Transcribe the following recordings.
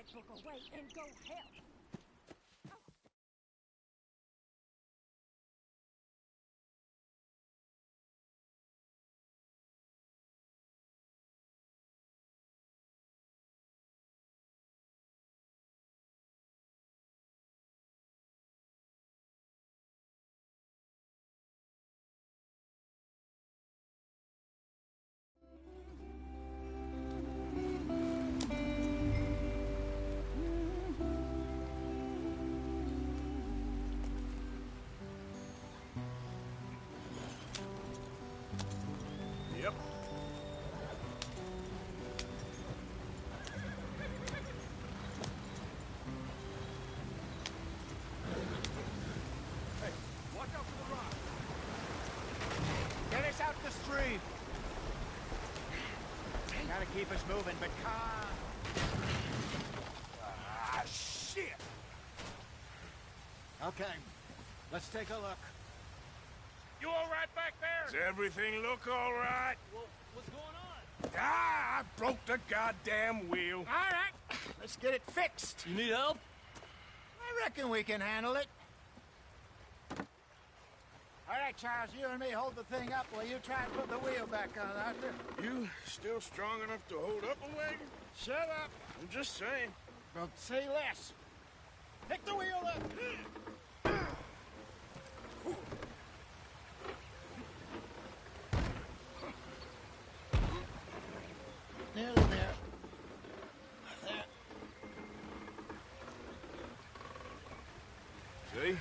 that book away and go help. Yep. Hey, watch out for the rock. Get us out the stream. Gotta keep us moving, but calm. Ah, shit! Okay, let's take a look. You all right back there? Does everything look all right? Well, what's going on? Ah, I broke the goddamn wheel. All right, let's get it fixed. You need help? I reckon we can handle it. All right, Charles, you and me hold the thing up while you try and put the wheel back on, Arthur. You still strong enough to hold up a wagon? Shut up. I'm just saying. Well, say less. Pick the wheel up. Nearly there. There. See?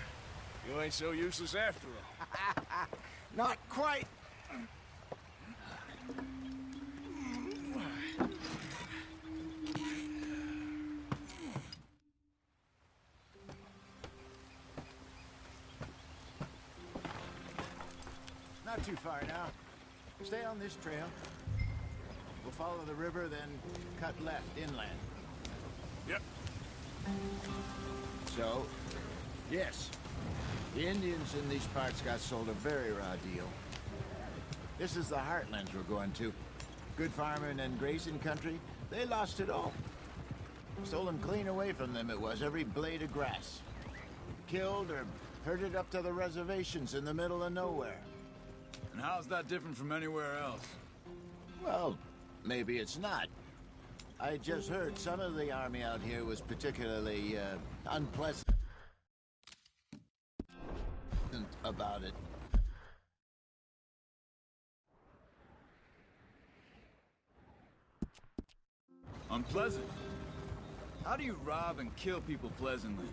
You ain't so useless after all. Not quite. Not too far now. Stay on this trail. We'll follow the river, then cut left inland. Yep. So, yes, the Indians in these parts got sold a very raw deal. This is the heartlands we're going to. Good farming and grazing country, they lost it all. Stolen clean away from them it was, every blade of grass. Killed or herded up to the reservations in the middle of nowhere. And how's that different from anywhere else? Well, maybe it's not. I just heard some of the army out here was particularly, unpleasant about it. Unpleasant? How do you rob and kill people pleasantly?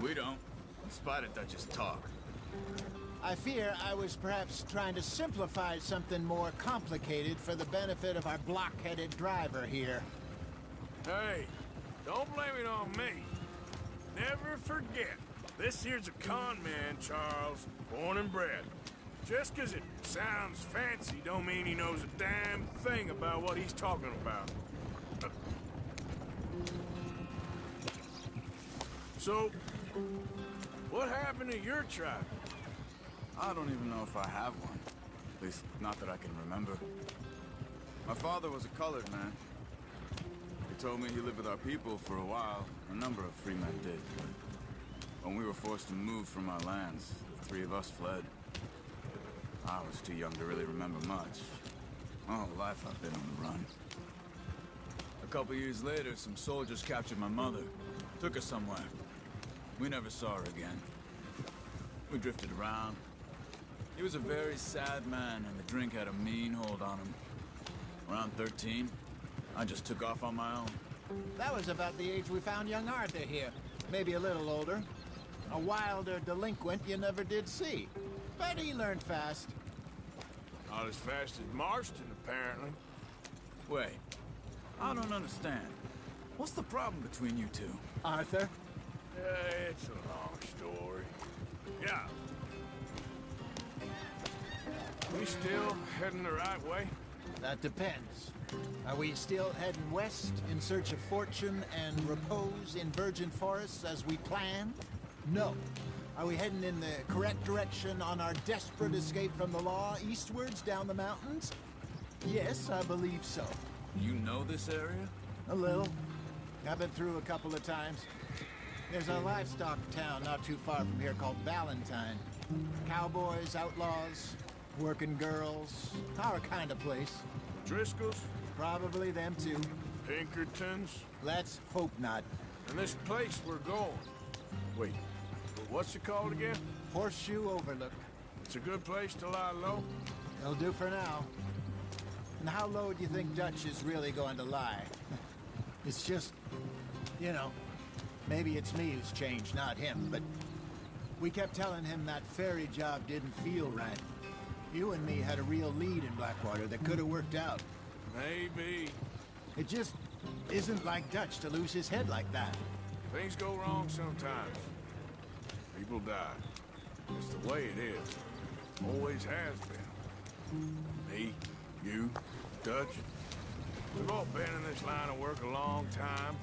We don't, in spite of Dutch's talk. I fear I was perhaps trying to simplify something more complicated for the benefit of our block-headed driver here. Hey, don't blame it on me. Never forget, this here's a con man, Charles, born and bred. Just 'cause it sounds fancy don't mean he knows a damn thing about what he's talking about. So, what happened to your tribe? I don't even know if I have one. At least, not that I can remember. My father was a colored man. He told me he lived with our people for a while. A number of free men did. When we were forced to move from our lands, the three of us fled. I was too young to really remember much. My whole life I've been on the run. A couple years later, some soldiers captured my mother. Took her somewhere. We never saw her again. We drifted around. He was a very sad man, and the drink had a mean hold on him. Around 13, I just took off on my own. That was about the age we found young Arthur here. Maybe a little older. A wilder delinquent you never did see. But he learned fast. Not as fast as Marston, apparently. Wait, I don't understand. What's the problem between you two? Arthur? It's a long story. Yeah. We still heading the right way? That depends. Are we still heading west in search of fortune and repose in virgin forests as we planned? No. Are we heading in the correct direction on our desperate escape from the law eastwards down the mountains? Yes, I believe so. You know this area? A little. I've been through a couple of times. There's a livestock town not too far from here called Valentine. Cowboys, outlaws, working girls, our kind of place. Driscoll's? Probably them too. Pinkertons? Let's hope not. And this place we're going. Wait, what's it called again? Horseshoe Overlook. It's a good place to lie low? It'll do for now. And how low do you think Dutch is really going to lie? It's just, you know, maybe it's me who's changed, not him, but we kept telling him that ferry job didn't feel right. You and me had a real lead in Blackwater that could have worked out. Maybe. It just isn't like Dutch to lose his head like that. Things go wrong sometimes. People die. It's the way it is. Always has been. Me, you, Dutch. We've all been in this line of work a long time.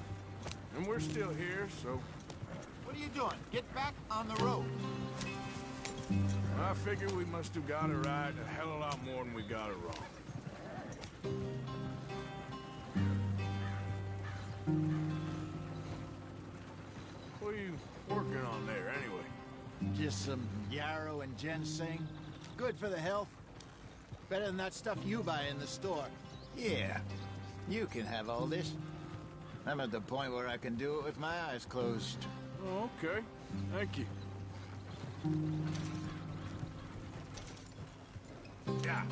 And we're still here, so... What are you doing? Get back on the road. I figure we must have got it right a hell of a lot more than we got it wrong. What are you working on there, anyway? Just some yarrow and ginseng. Good for the health. Better than that stuff you buy in the store. Yeah, you can have all this. I'm at the point where I can do it with my eyes closed. Oh, okay. Thank you. Yeah.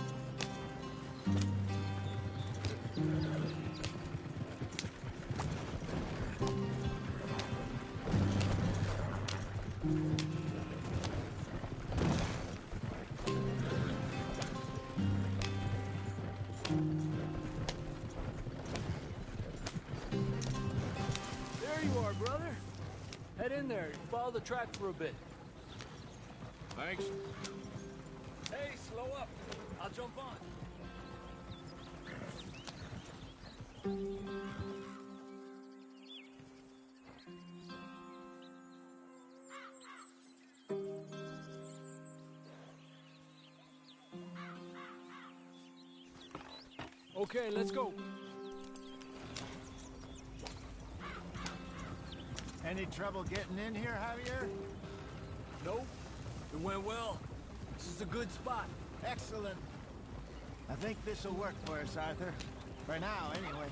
There you are, brother. Head in there. Follow the track for a bit. Thanks. Hey, slow up. I'll jump on. Okay, let's go. Any trouble getting in here, Javier? Nope. It went well. This is a good spot. Excellent. I think this'll work for us, Arthur. For now, anyway.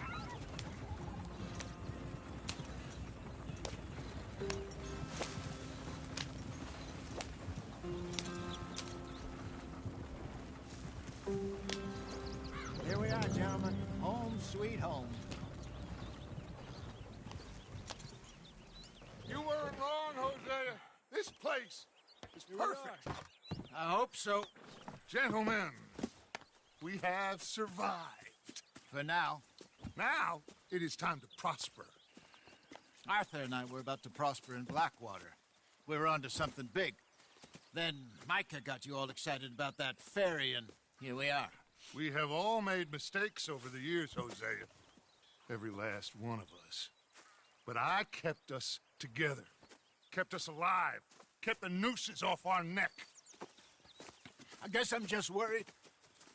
Here we are, gentlemen. Home sweet home. You weren't wrong, Hosea. This place is perfect. I hope so. Gentlemen, we have survived. For now. Now, it is time to prosper. Arthur and I were about to prosper in Blackwater. We were onto something big. Then Micah got you all excited about that ferry, and here we are. We have all made mistakes over the years, Hosea. Every last one of us. But I kept us together. Kept us alive. Kept the nooses off our neck. I guess I'm just worried.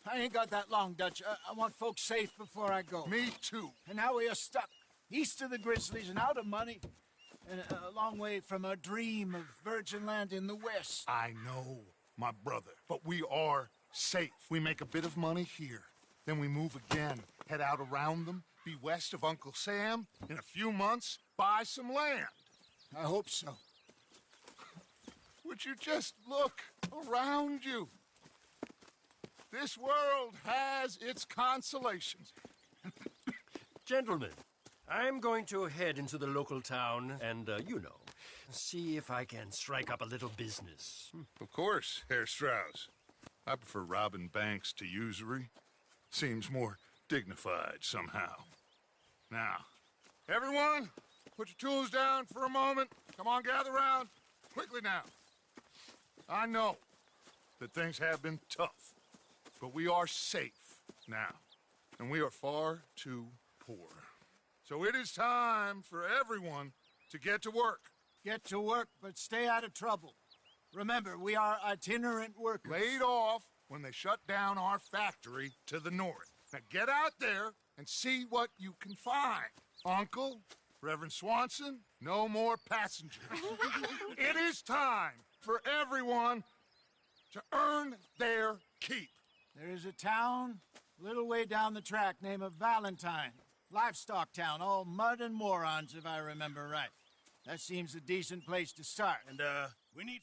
I ain't got that long, Dutch. I want folks safe before I go. Me too. And now we are stuck east of the Grizzlies and out of money, and a long way from a dream of virgin land in the west. I know, my brother, but we are safe. We make a bit of money here, then we move again, head out around them, be west of Uncle Sam, in a few months, buy some land. I hope so. Would you just look around you? This world has its consolations. Gentlemen, I'm going to head into the local town and, see if I can strike up a little business. Of course, Herr Strauss. I prefer robbing banks to usury. Seems more dignified somehow. Now, everyone, put your tools down for a moment. Come on, gather round. Quickly now. I know that things have been tough, but we are safe now, and we are far too poor. So it is time for everyone to get to work. Get to work, but stay out of trouble. Remember, we are itinerant workers. Laid off when they shut down our factory to the north. Now get out there and see what you can find. Uncle, Reverend Swanson, no more passengers. It is time for everyone to earn their keep. There is a town a little way down the track named Valentine. Livestock town, all mud and morons, if I remember right. That seems a decent place to start. And, we need...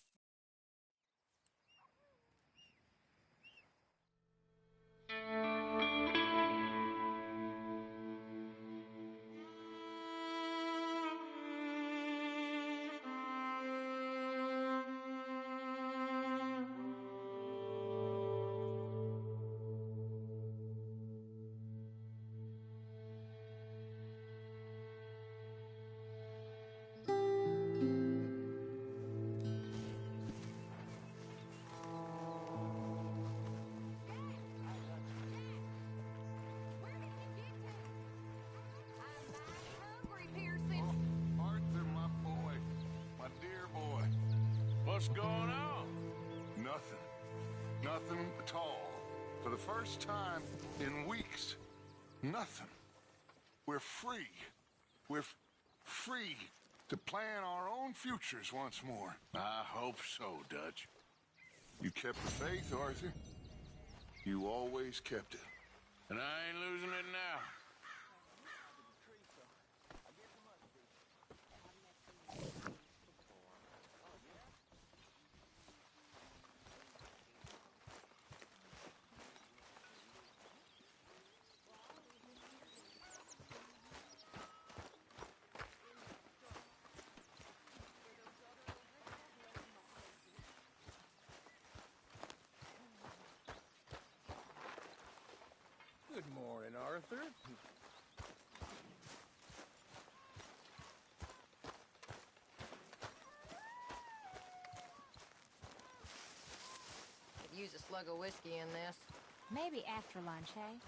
Arthur, my boy. My dear boy. What's going on? Nothing. Nothing at all. For the first time in weeks. Nothing. We're free. We're free to plan our own futures once more. I hope so, Dutch. You kept the faith, Arthur. You always kept it. And I ain't losing it now. Good morning, Arthur. Could use a slug of whiskey in this. Maybe after lunch, hey?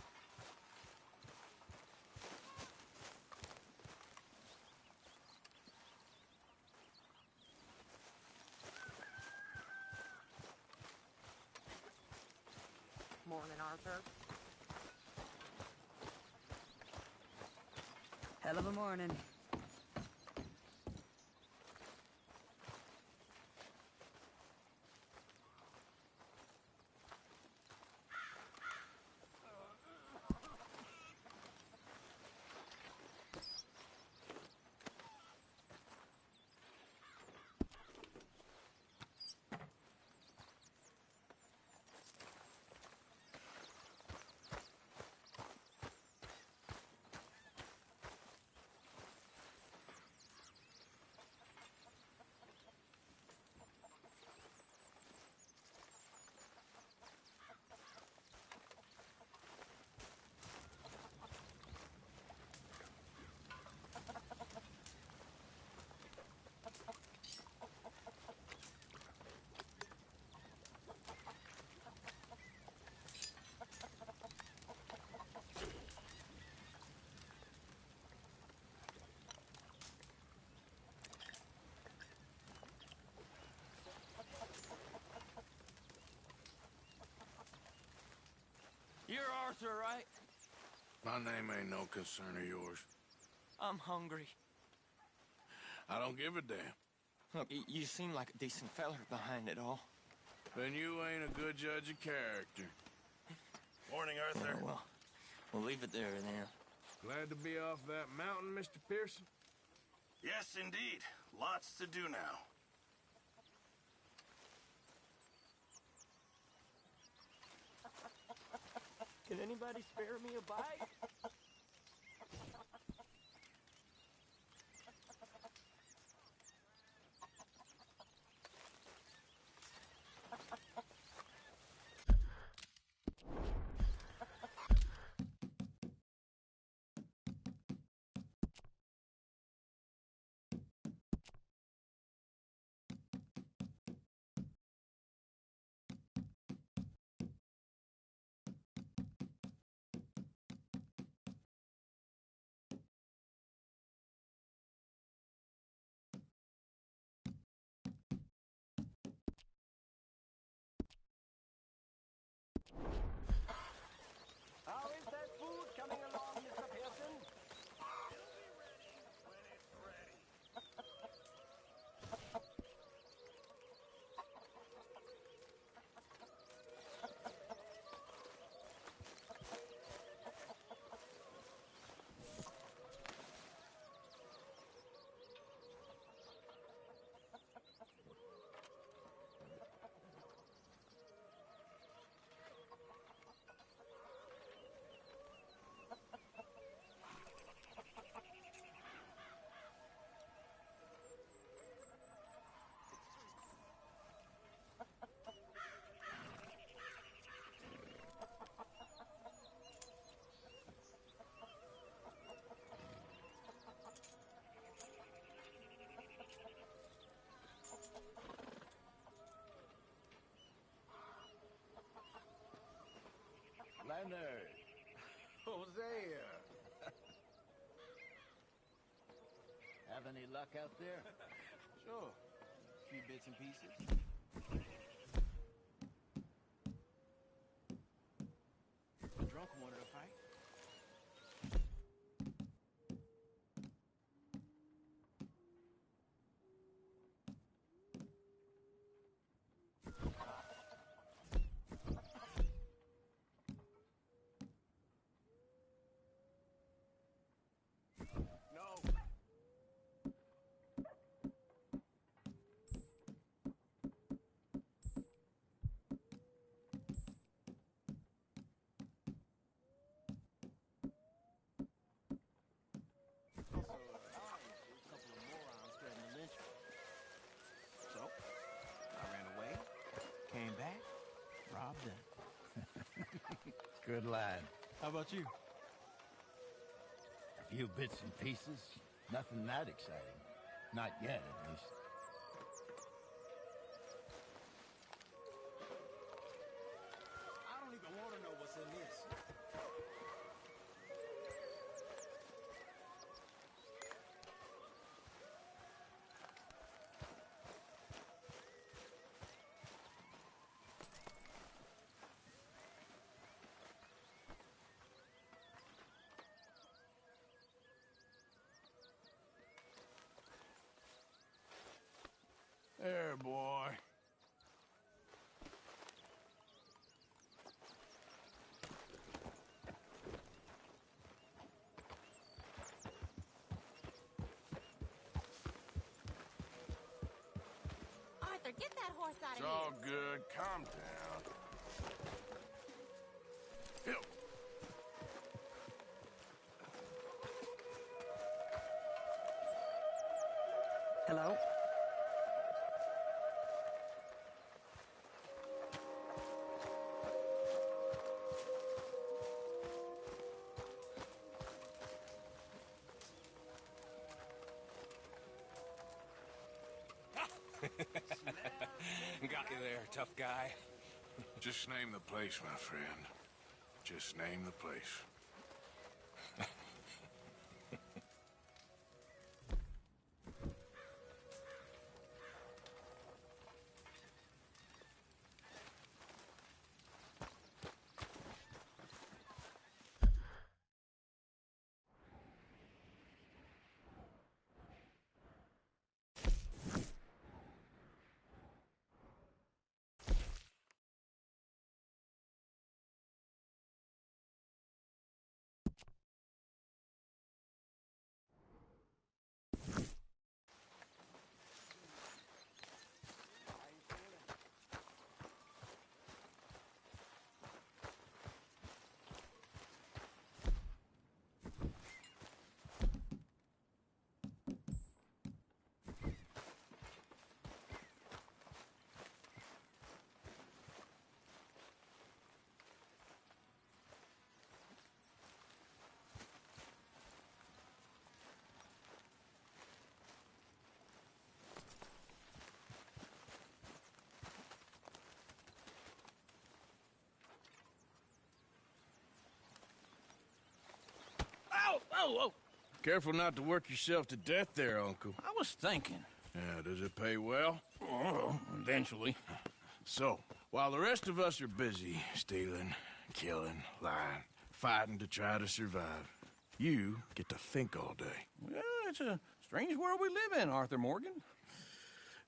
Morning, Arthur. Hell of a morning. You're Arthur, right? My name ain't no concern of yours. I'm hungry. I don't give a damn. Look, you seem like a decent feller behind it all. Then you ain't a good judge of character. Morning, Arthur. Oh, well, we'll leave it there then. Glad to be off that mountain, Mr. Pearson? Yes, indeed. Lots to do now. Can anybody spare me a bite? Any luck out there? Sure. A few bits and pieces. The drunk wanted a fight. Came back, robbed them. Good line. How about you? A few bits and pieces. Nothing that exciting. Not yet, at least. I don't even want to know what's in this. There, boy. Arthur, get that horse out It's of all here. good. Calm down. Hill. Hello? Got you there, tough guy. Just name the place, my friend. Just name the place. Whoa! Careful not to work yourself to death there, Uncle. I was thinking. Yeah, does it pay well? Oh, eventually. So, while the rest of us are busy stealing, killing, lying, fighting to try to survive, you get to think all day. Well, it's a strange world we live in, Arthur Morgan.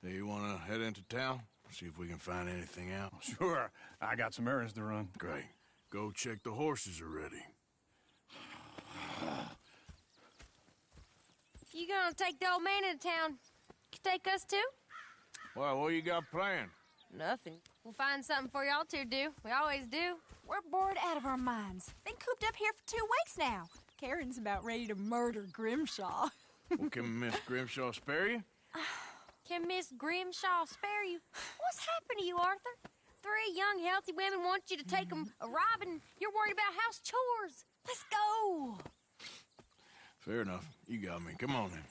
Do you want to head into town? See if we can find anything out? Sure. I got some errands to run. Great. Go check the horses are ready. You gonna take the old man into town? You take us too? Well, what you got planned? Nothing. We'll find something for y'all to do. We always do. We're bored out of our minds. Been cooped up here for 2 weeks now. Karen's about ready to murder Grimshaw. Well, can Miss Grimshaw spare you? Can Miss Grimshaw spare you? What's happened to you, Arthur? 3 young, healthy women want you to take them a robbing. You're worried about house chores. Let's go. Fair enough. You got me. Come on then.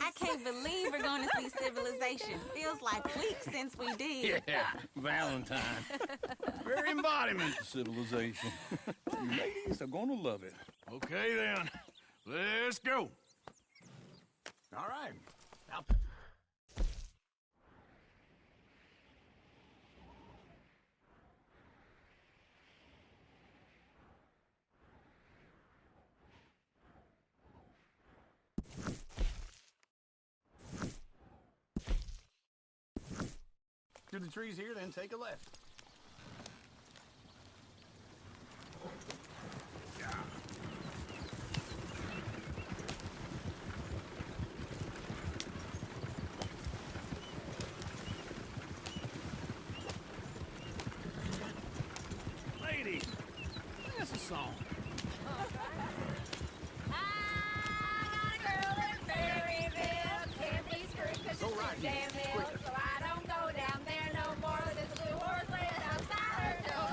I can't believe we're going to see civilization. Feels like weeks since we did. Yeah, Valentine. Very embodiment of civilization. You ladies are gonna love it. Okay then. Let's go. All right. Out. Through the trees here, then take a left. Ladies, sing us a song. Go right here. Quick. So I don't go down there no more. There's a blue horse laying outside her door.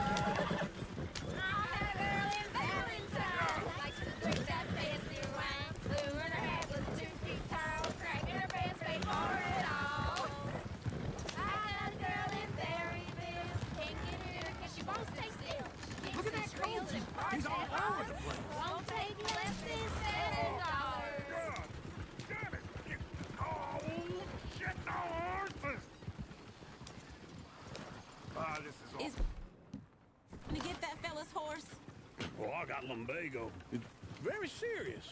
I had a girl in Valentine. Likes to drink that fancy wine. Blue in her head was 2 feet tall. Cracking her pants, paid for it all. I had a girl in Berryville. Can't get her 'cause she won't stay still. Look at that coach. He's all over the place. Won't take less than $7. Damn it! Oh, shit, no horses! Ah, this is all... Is to get that fella's horse? Well, I got lumbago. It's very serious.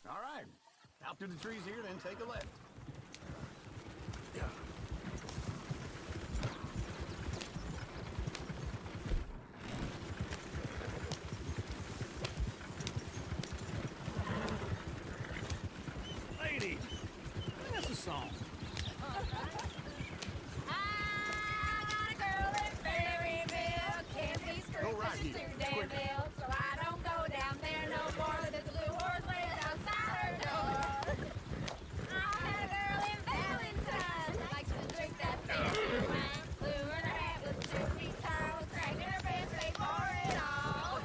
All right. Out through the trees here, then take a left. Ladies, sing us a song. I got a girl in Berryville. Can't be screwed 'cause she's too damn ill. So I don't go down there no more. There's a blue horse laying outside her door. I had a girl in Valentine. Likes to drink that fancy wine. Blue in her hat was 2 feet tall. Cracking her pants, paid for it all.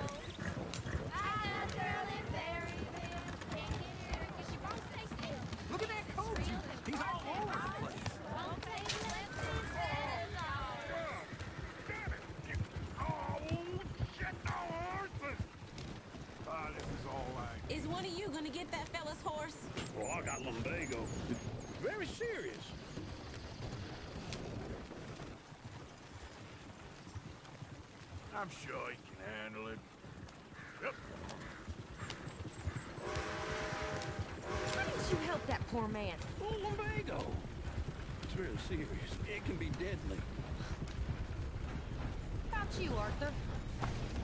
I had a girl in Berryville. Can't get her 'cause she won't stay still. Look at that coach. He's all over the place. Won't take less than $7. Damn it! Oh, shit, no horses! Ah, this is all right. Is one of you gonna get that fella's horse? Well, I got lumbago. It's very serious. I'm sure he can handle it. Yep. Why didn't you help that poor man? Oh, lumbago. It's really serious. It can be deadly. How about you, Arthur?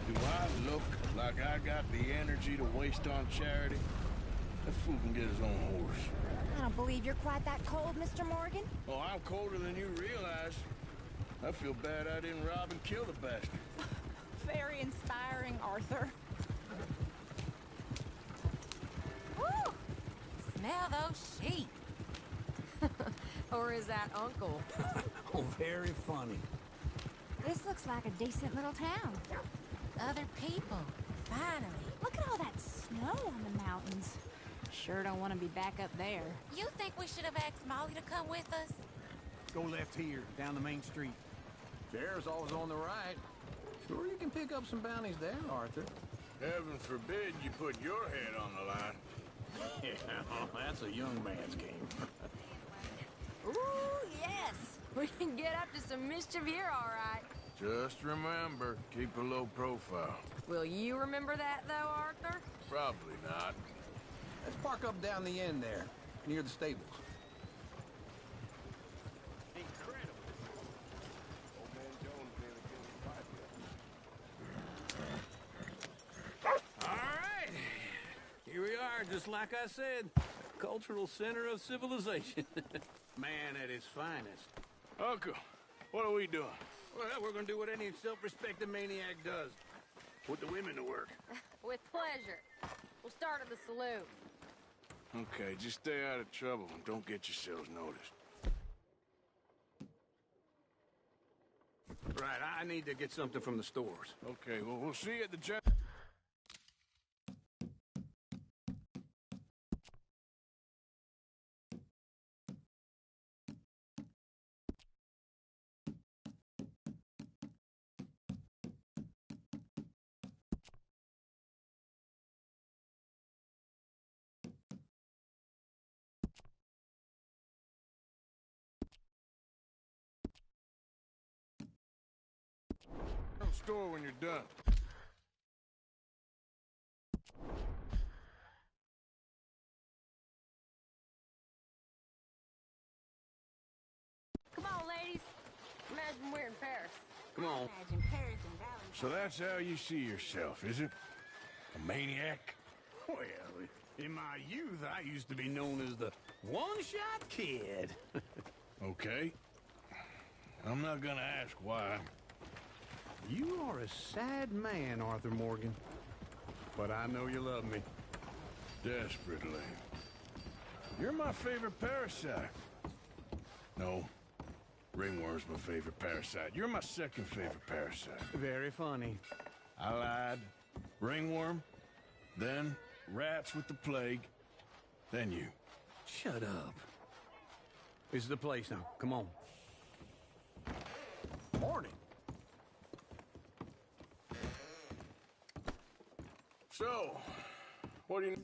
Do I look like I got the energy to waste on charity? That fool can get his own horse. I don't believe you're quite that cold, Mr. Morgan. Oh, I'm colder than you realize. I feel bad I didn't rob and kill the bastard. Very inspiring, Arthur. Woo! Smell those sheep. Or is that Uncle? Oh, very funny. This looks like a decent little town. Other people, finally. Look at all that snow on the mountains. Sure don't want to be back up there. You think we should have asked Molly to come with us? Go left here, down the main street. Sheriff's always on the right. Sure you can pick up some bounties there, Arthur. Heaven forbid you put your head on the line. Yeah, that's a young man's game. Ooh, yes! We can get up to some mischief here, all right. Just remember, keep a low profile. Will you remember that, though, Arthur? Probably not. Let's park up down the end there, near the stables. All right. Here we are, just like I said. A cultural center of civilization. Man at his finest. Uncle, what are we doing? Well, we're gonna do what any self-respecting maniac does. Put the women to work. With pleasure. We'll start at the saloon. Okay, just stay out of trouble and don't get yourselves noticed. Right, I need to get something from the stores. Okay, well, we'll see you at the store when you're done. Come on, ladies. Imagine we're in Paris. Come on. Imagine Paris and Valley. So that's how you see yourself, is it? A maniac? Well, in my youth, I used to be known as the one-shot kid. Okay. I'm not gonna ask why. You are a sad man, Arthur Morgan. But I know you love me. Desperately. You're my favorite parasite. No. Ringworm's my favorite parasite. You're my second favorite parasite. Very funny. I lied. Ringworm. Then rats with the plague. Then you. Shut up. This is the place now. Come on. Morning. So, what do you...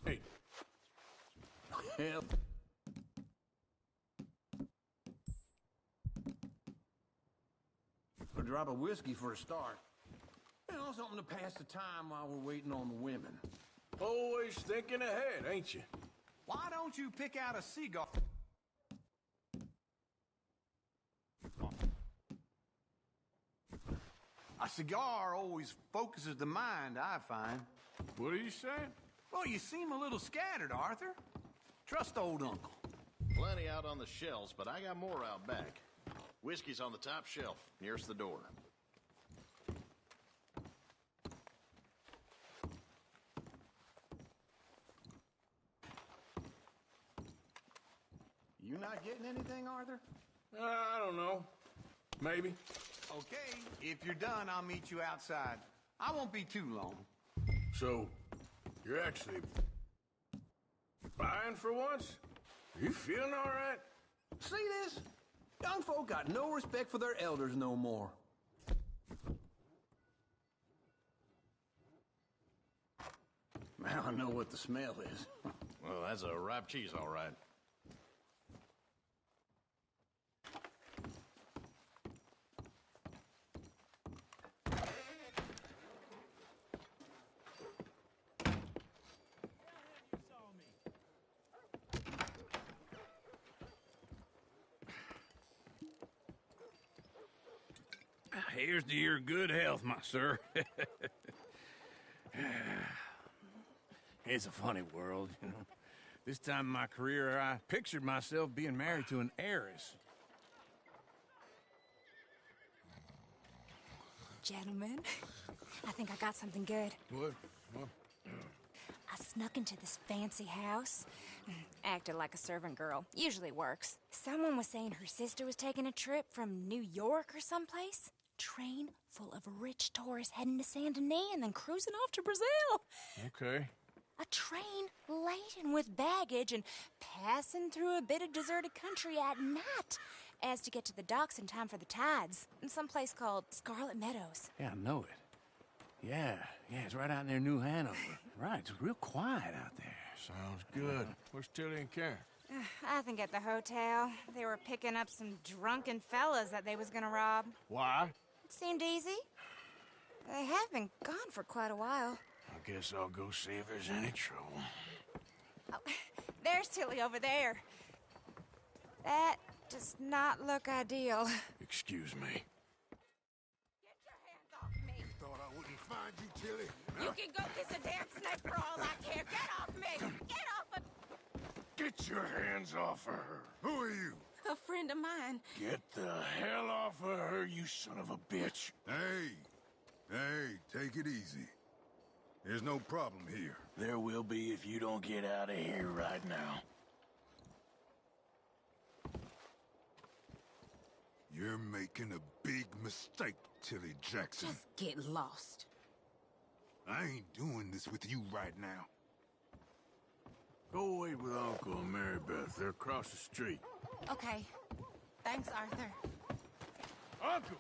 Hey. Hell. A drop of whiskey for a start. You know, something to pass the time while we're waiting on the women. Always thinking ahead, ain't you? Why don't you pick out a cigar? A cigar always focuses the mind, I find. What are you saying? Well, you seem a little scattered, Arthur. Trust old uncle. Plenty out on the shelves, but I got more out back. Whiskey's on the top shelf, nearest the door. You not getting anything, Arthur? I don't know. Maybe. Okay, if you're done, I'll meet you outside. I won't be too long. So, you're actually... buying for once? Are you feeling all right? See this? Young folk got no respect for their elders no more. Now I know what the smell is. Well, that's a ripe cheese, all right. Here's to your good health, my sir. It's a funny world, you know. This time in my career, I pictured myself being married to an heiress. Gentlemen, I think I got something good. What? I snuck into this fancy house, acted like a servant girl. Usually works. Someone was saying her sister was taking a trip from New York or someplace. Train full of rich tourists heading to Saint Denis and then cruising off to Brazil. Okay. A train laden with baggage and passing through a bit of deserted country at night as to get to the docks in time for the tides in some place called Scarlet Meadows. Yeah, I know it. Yeah, it's right out near New Hanover. Right, it's real quiet out there. Sounds good. Where's Tilly and Karen? I think at the hotel. They were picking up some drunken fellas that they was gonna rob. Why? It seemed easy. They have been gone for quite a while. I guess I'll go see if there's any trouble. Oh, there's Tilly over there. That does not look ideal. Excuse me. Get your hands off me. Thought I wouldn't find you, Tilly. You can go kiss a damn snake for all I care. Get off me! Get off of... Get your hands off of her. Who are you? A friend of mine. Get the hell off of her, you son of a bitch. Hey, take it easy. There's no problem here. There will be if you don't get out of here right now. You're making a big mistake, Tilly Jackson. Just get lost. I ain't doing this with you right now. Go wait with Uncle and Mary Beth. They're across the street. Okay. Thanks, Arthur. Uncle!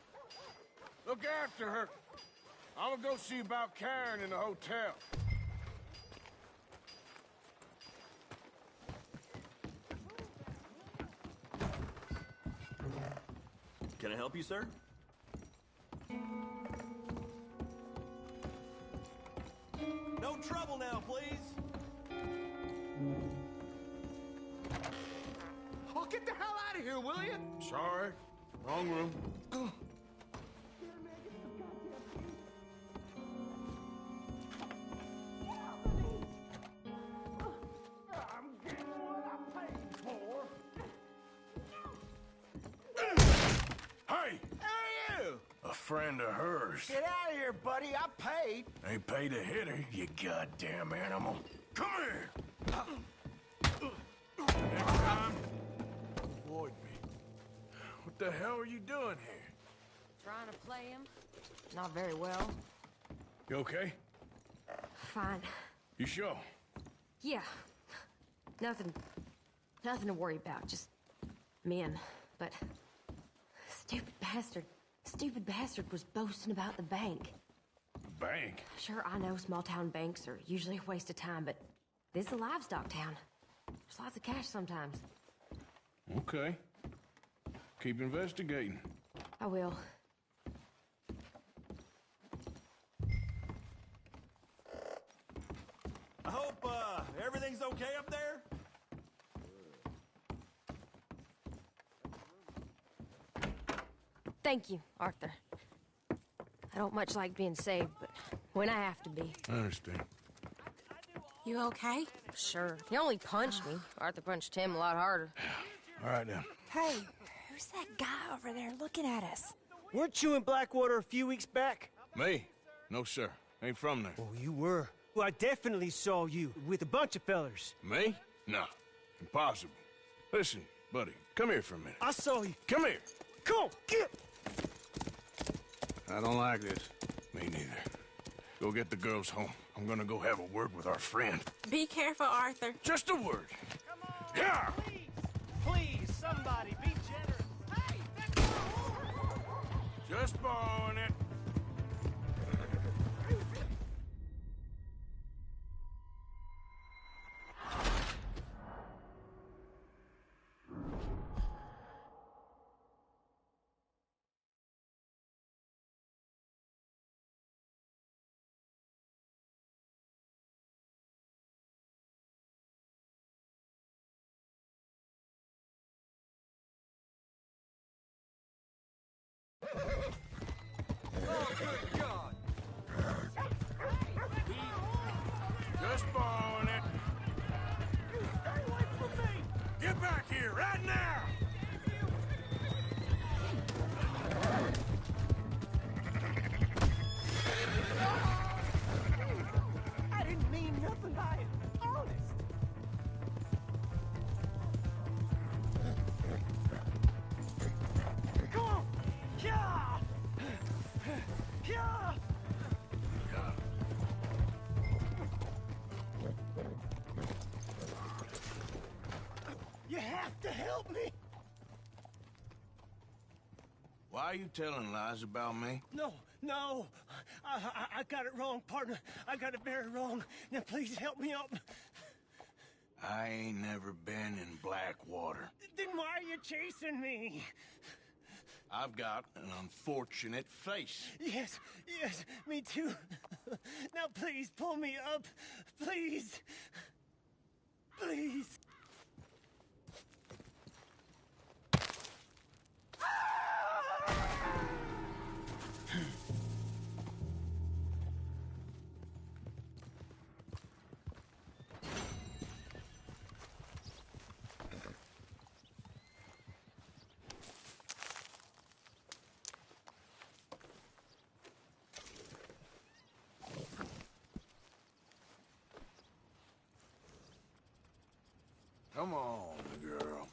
Look after her. I'm gonna go see about Karen in the hotel. Can I help you, sir? No trouble now, please. Oh, get the hell out of here, will you? Sorry. Wrong room. Hey! Who are you? A friend of hers. Get out of here, buddy. I paid. Ain't paid to hit her, you goddamn animal. Come here! Next time, avoid me. What the hell are you doing here? Trying to play him? Not very well. You okay? Fine. You sure? Yeah. Nothing to worry about. Just men. But stupid bastard was boasting about the bank. Bank? Sure, I know small town banks are usually a waste of time, but this is a livestock town. There's lots of cash sometimes. Okay. Keep investigating. I will. I hope, everything's okay up there? Thank you, Arthur. I don't much like being saved, but when I have to be. I understand. You okay? Sure. He only punched me. Arthur punched him a lot harder. All right, then. Hey, who's that guy over there looking at us? Weren't you in Blackwater a few weeks back? Me? No, sir. Ain't from there. Oh, you were. Well, I definitely saw you with a bunch of fellers. Me? No. Impossible. Listen, buddy, come here for a minute. I saw you. Come here. Come on, get! I don't like this. Me neither. Go get the girls home. I'm gonna go have a word with our friend. Be careful, Arthur. Just a word. Yeah! Please, somebody, be generous. Just borrowing it. Oh, good God! Just borrowing it. Stay away from me! Get back here right now! I didn't mean nothing by it. Honest. Come on! Yeah! Yeah! You have to help me! Why are you telling lies about me? No. I got it wrong, partner. I got it very wrong. Now, please help me up. I ain't never been in Blackwater. Then why are you chasing me? I've got an unfortunate face. Yes, me too. Now, please, pull me up. Please. Please. Come on, girl.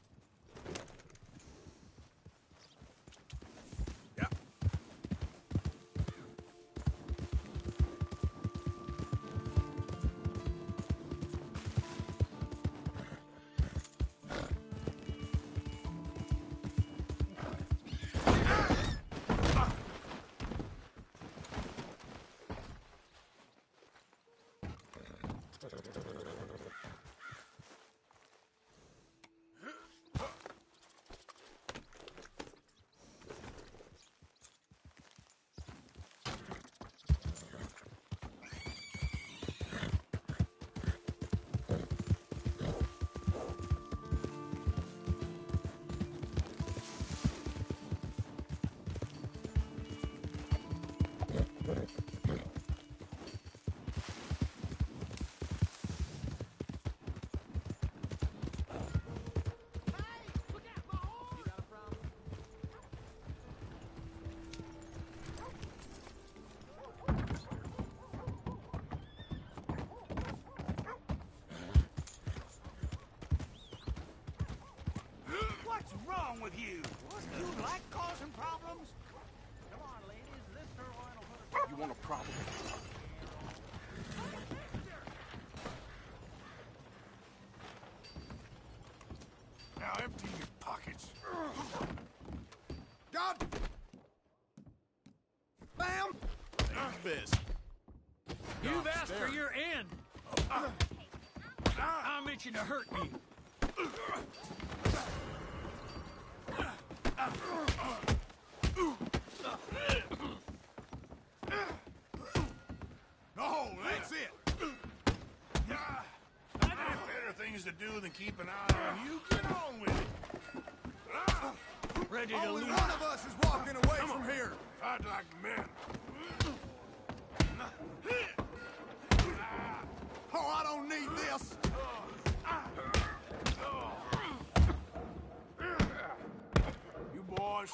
What's wrong with you? You like causing problems? Come on, ladies. This turbine will put a... You want a problem? Now empty your pockets. God! Bam! This. You've asked for your end. I'm itching to hurt me. No, that's it. I got better things to do than keep an eye on you. Get on with it. Ready to Only leave. one of us is walking away from here. Fight like men. Oh, I don't need this. You boys.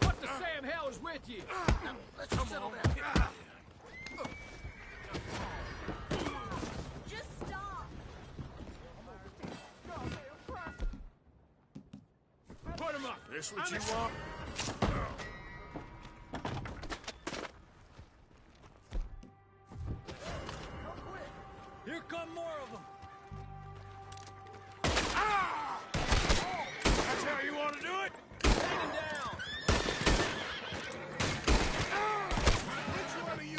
What the Sam hell is with you? Let's settle down. Just stop. Put him up. This what you want? Here come more of them. That's how you want to do it? Take him down. Which one of you?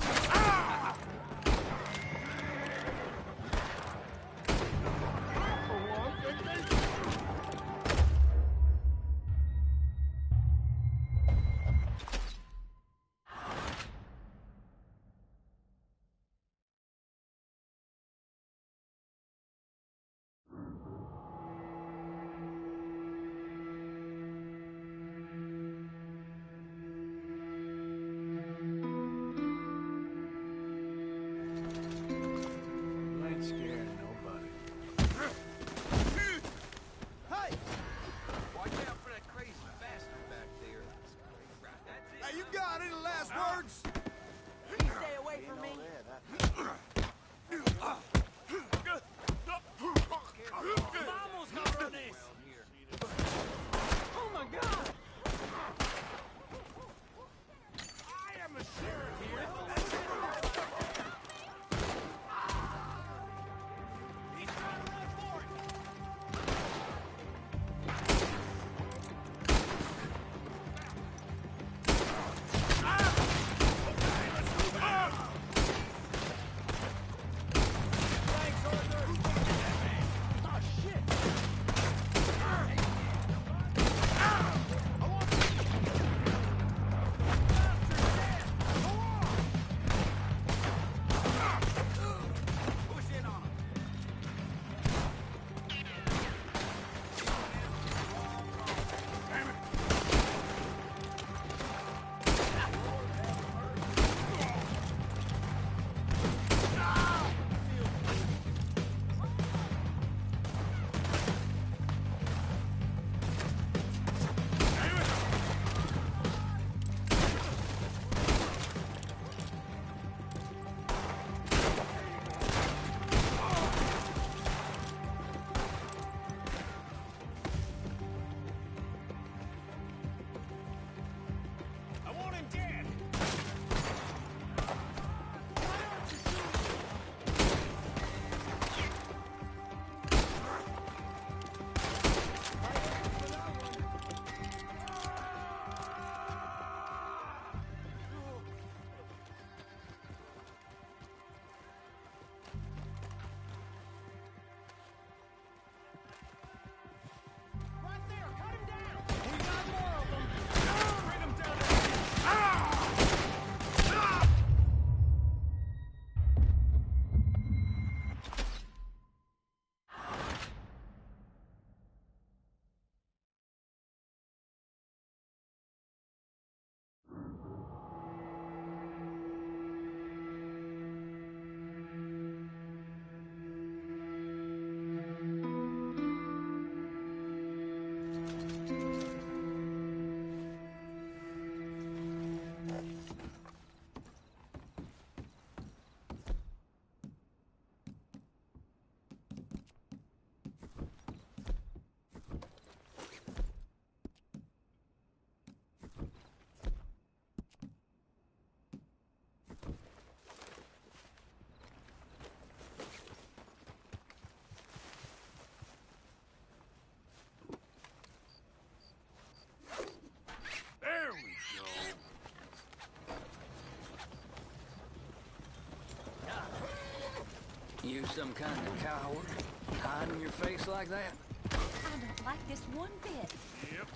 You some kind of coward? Hiding your face like that? I don't like this one bit. Yep.